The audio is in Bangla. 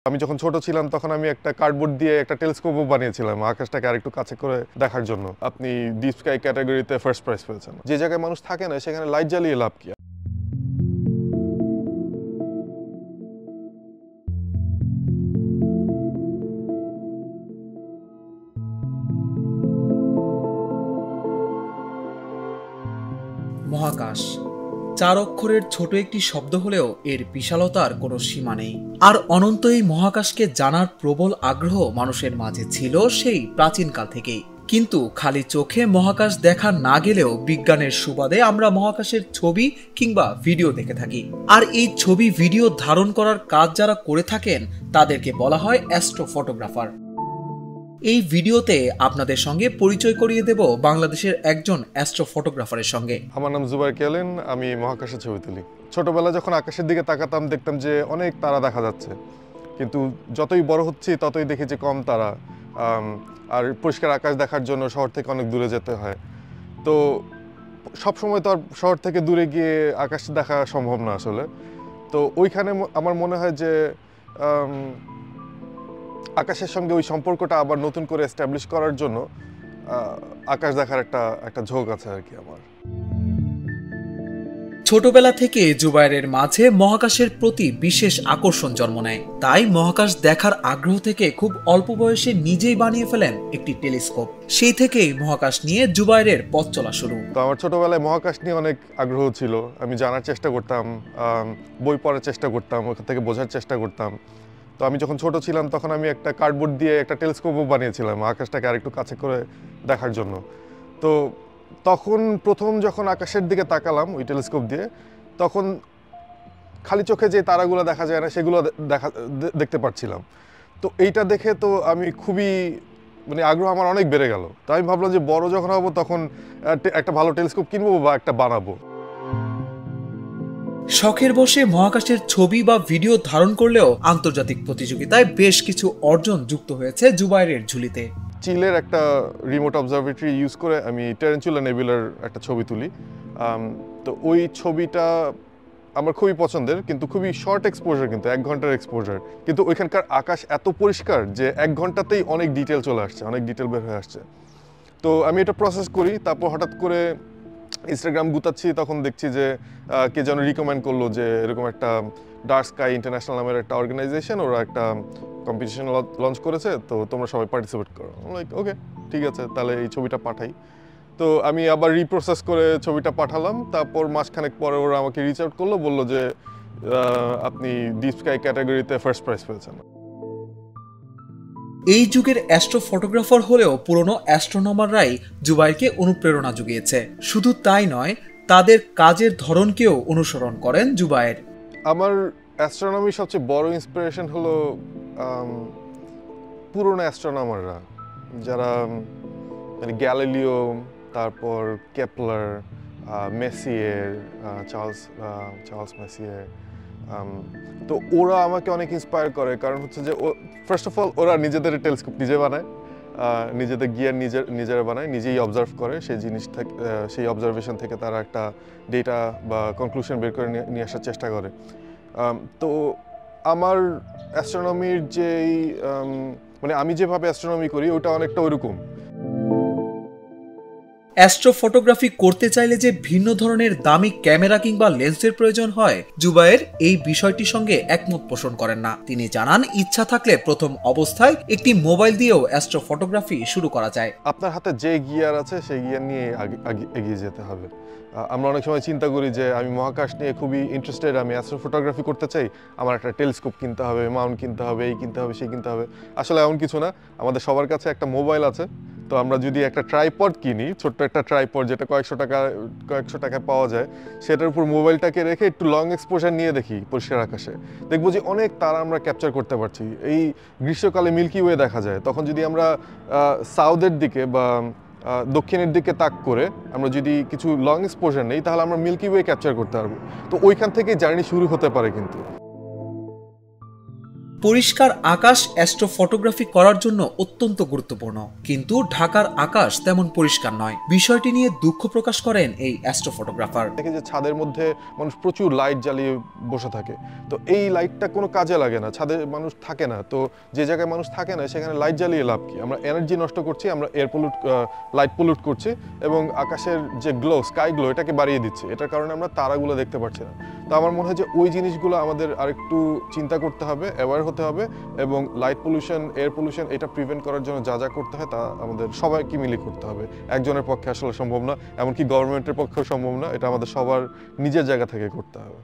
আমি যখন ছোট ছিলাম তখন আমি একটা কার্ডবোর্ড দিয়ে একটা টেলিস্কোপও বানিয়েছিলাম আকাশটাকে আরেকটু কাছে করে দেখার জন্য। আপনি ডিপ স্কাই ক্যাটাগরিতে ফার্স্ট প্রাইজ পেয়েছেন। যে জায়গায় মানুষ থাকে না সেখানে লাইট জ্বালিয়ে লাভ কি? মহাকাশ চার অক্ষরের ছোট একটি শব্দ হলেও এর বিশালতার কোনো সীমা নেই। আর অনন্ত এই মহাকাশকে জানার প্রবল আগ্রহ মানুষের মাঝে ছিল সেই প্রাচীনকাল থেকেই। কিন্তু খালি চোখে মহাকাশ দেখা না গেলেও বিজ্ঞানের সুবাদে আমরা মহাকাশের ছবি কিংবা ভিডিও দেখে থাকি। আর এই ছবি ভিডিও ধারণ করার কাজ যারা করে থাকেন তাদেরকে বলা হয় অ্যাস্ট্রো ফটোগ্রাফার। এই ভিডিওতে আপনাদের সঙ্গে পরিচয় করিয়ে দেব বাংলাদেশের একজন অ্যাস্ট্রো ফটোগ্রাফারের সঙ্গে। আমার নাম জুবায়ের কেলেন, আমি মহাকাশে ছবি তুলি। ছোটবেলা যখন আকাশের দিকে তাকাতাম দেখতাম যে অনেক তারা দেখা যাচ্ছে, কিন্তু যতই বড় হচ্ছি ততই দেখি যে কম তারা। আর পরিষ্কার আকাশ দেখার জন্য শহর থেকে অনেক দূরে যেতে হয়। তো সবসময় তো আর শহর থেকে দূরে গিয়ে আকাশ দেখা সম্ভব না আসলে। তো ওইখানে আমার মনে হয় যে আকাশের সঙ্গে ওই সম্পর্কটা আবার নতুন করে এস্টাবলিশ করার জন্য আকাশ দেখার একটা ঝোঁক আছে আর কি আমার। ছোটবেলা থেকে জুবায়েরের মাঝে মহাকাশের প্রতি বিশেষ আকর্ষণ জন্ম নেয়। তাই মহাকাশ দেখার আগ্রহ থেকে খুব অল্প বয়সে নিজেই বানিয়ে ফেলেন একটি টেলিস্কোপ। সেই থেকেই মহাকাশ নিয়ে জুবায়েরের পথ চলা শুরু। তো আমার ছোটবেলায় মহাকাশ নিয়ে অনেক আগ্রহ ছিল। আমি জানার চেষ্টা করতাম, বই পড়ার চেষ্টা করতাম, ওখান থেকে বোঝার চেষ্টা করতাম। তো আমি যখন ছোট ছিলাম তখন আমি একটা কার্ডবোর্ড দিয়ে একটা টেলিস্কোপও বানিয়েছিলাম আকাশটাকে আরেকটু কাছে করে দেখার জন্য। তো তখন প্রথম যখন আকাশের দিকে তাকালাম ওই টেলিস্কোপ দিয়ে, তখন খালি চোখে যে তারাগুলো দেখা যায় না সেগুলো দেখতে পাচ্ছিলাম। তো এইটা দেখে তো আমি খুবই আগ্রহ আমার অনেক বেড়ে গেল। তো আমি ভাবলাম যে বড় যখন হবো তখন একটা ভালো টেলিস্কোপ কিনবো বা একটা বানাবো। শখের বসে মহাকাশের ছবি বা ভিডিও ধারণ করলেও আন্তর্জাতিক প্রতিযোগিতায় বেশ কিছু অর্জন যুক্ত হয়েছে জুবায়েরের ঝুলিতে। চিলের একটা রিমোট অবজারভেটরি ইউজ করে আমি টেরেন্চুলা নেবুলার একটা ছবি তুলি। তো ওই ছবিটা আমার খুবই পছন্দের, কিন্তু খুবই শর্ট এক্সপোজার, কিন্তু 1 ঘন্টার এক্সপোজার। কিন্তু ওইখানকার আকাশ এত পরিষ্কার যে 1 ঘন্টাতেই অনেক ডিটেল চলে আসছে, অনেক ডিটেল বের হয়ে আসছে। তো আমি এটা প্রসেস করি, তারপর হঠাৎ করে ইনস্টাগ্রাম গুতাচ্ছি, তখন দেখছি যে কে যেন রিকমেন্ড করলো যে এরকম একটা ডার্ক স্কাই ইন্টারন্যাশনাল নামের একটা অর্গানাইজেশন, ওরা একটা কম্পিটিশন লঞ্চ করেছে, তো তোমরা সবাই পার্টিসিপেট করো। লাইক ওকে, ঠিক আছে, তাহলে এই ছবিটা পাঠাই। তো আমি আবার রিপ্রসেস করে ছবিটা পাঠালাম। তারপর মাসখানেক পরে ওরা আমাকে রিচ আউট করলো, বললো যে আপনি ডিপ স্কাই ক্যাটাগরিতে ফার্স্ট প্রাইজ পেয়েছেন। এই যুগের অ্যাস্ট্রো ফটোগ্রাফার হলেও পুরনো অ্যাস্ট্রোনমাররাই জুবায়েরকে অনুপ্রেরণা জুগিয়েছে। শুধু তাই নয়, তাদের কাজের ধরনকেও অনুসরণ করেন জুবায়ের। আমার অ্যাস্ট্রোনমির সবচেয়ে বড় ইন্সপিরেশন হলো পুরনো অ্যাস্ট্রোনমাররা, যারা গ্যালিলিও, তারপর কেপলার, মেসিয়ের, চার্লস মেসিয়ের। তো ওরা আমাকে অনেক ইন্সপায়ার করে, কারণ হচ্ছে যে ফার্স্ট অফ অল ওরা নিজেদের টেলিস্কোপ নিজে বানায়, নিজেদের গিয়ার নিজেরা বানায়, নিজেই অবজার্ভ করে, সেই জিনিস থেকে সেই অবজারভেশন থেকে তারা একটা ডেটা বা কনক্লুশন বের করে নিয়ে আসার চেষ্টা করে। তো আমার অ্যাস্ট্রোনমির যেই আমি যেভাবে অ্যাস্ট্রোনমি করি ওটা অনেকটা ওইরকম। অ্যাস্ট্রো ফটোগ্রাফি করতে চাইলে যে ভিন্ন ধরনের দামি ক্যামেরা কিংবা লেন্সের প্রয়োজন হয়, জুবায়ের এই বিষয়টির সঙ্গে একমত পোষণ করেন না। তিনি জানান, ইচ্ছা থাকলে প্রথম অবস্থায় একটি মোবাইল দিয়েও অ্যাস্ট্রো ফটোগ্রাফি শুরু করা যায়। আপনার হাতে যে গিয়ার আছে সেই গিয়ার নিয়ে এগিয়ে যেতে হবে। আমরা অনেক সময় চিন্তা করি যে আমি মহাকাশ নিয়ে খুবই ইন্টারেস্টেড, আমি অ্যাস্ট্রো ফটোগ্রাফি করতে চাই, আমার একটা টেলিস্কোপ কিনতে হবে, মাউন্ট কিনতে হবে, এই কিনতে হবে, সেই কিনতে হবে। আসলে এমন কিছু না, আমাদের সবার কাছে একটা মোবাইল আছে। তো আমরা যদি একটা ট্রাইপড কিনি, ছোট্ট একটা ট্রাইপড যেটা কয়েকশো টাকায় পাওয়া যায়, সেটার উপর মোবাইলটাকে রেখে একটু লং এক্সপোজার নিয়ে দেখি পরিষ্কার আকাশে, দেখবো যে অনেক তারা আমরা ক্যাপচার করতে পারছি। এই গ্রীষ্মকালে মিল্কি ওয়ে দেখা যায়, তখন যদি আমরা সাউথের দিকে বা দক্ষিণের দিকে তাক করে আমরা যদি কিছু লং এক্সপোজার নেই, তাহলে আমরা মিল্কি ওয়ে ক্যাপচার করতে পারবো। তো ওইখান থেকে জার্নি শুরু হতে পারে। কিন্তু পরিষ্কার আকাশ অ্যাস্ট্রোফটোগ্রাফি করার জন্য অত্যন্ত গুরুত্বপূর্ণ, কিন্তু ঢাকার আকাশ তেমন পরিষ্কার নয়। বিষয়টি নিয়ে দুঃখ প্রকাশ করেন এই অ্যাস্ট্রোফটোগ্রাফার। দেখি যে ছাদের মধ্যে মানুষ প্রচুর লাইট জ্বালিয়ে বসে থাকে, তো এই লাইটটা কোনো কাজে লাগে না, ছাদে মানুষ থাকে না, তো যে জায়গায় মানুষ থাকে না সেখানে লাইট জ্বালিয়ে লাভ কি? আমরা এনার্জি নষ্ট করছি, আমরা লাইট পলিউট করছি এবং আকাশের যে গ্লো, স্কাই গ্লো, এটাকে বাড়িয়ে দিচ্ছি। এটার কারণে আমরা তারাগুলো দেখতে পাচ্ছি না। তো আমার মনে হয় যে ওই জিনিসগুলো আমাদের আরেকটু চিন্তা করতে হবে, অ্যাওয়ার হতে হবে, এবং লাইট পলিউশন, এয়ার পলিউশন এটা প্রিভেন্ট করার জন্য যা যা করতে হয় তা আমাদের সবাইকে মিলে করতে হবে। একজনের পক্ষে আসলে সম্ভব না, এমনকি গভর্নমেন্টের পক্ষেও সম্ভব না, এটা আমাদের সবার নিজের জায়গা থেকে করতে হবে।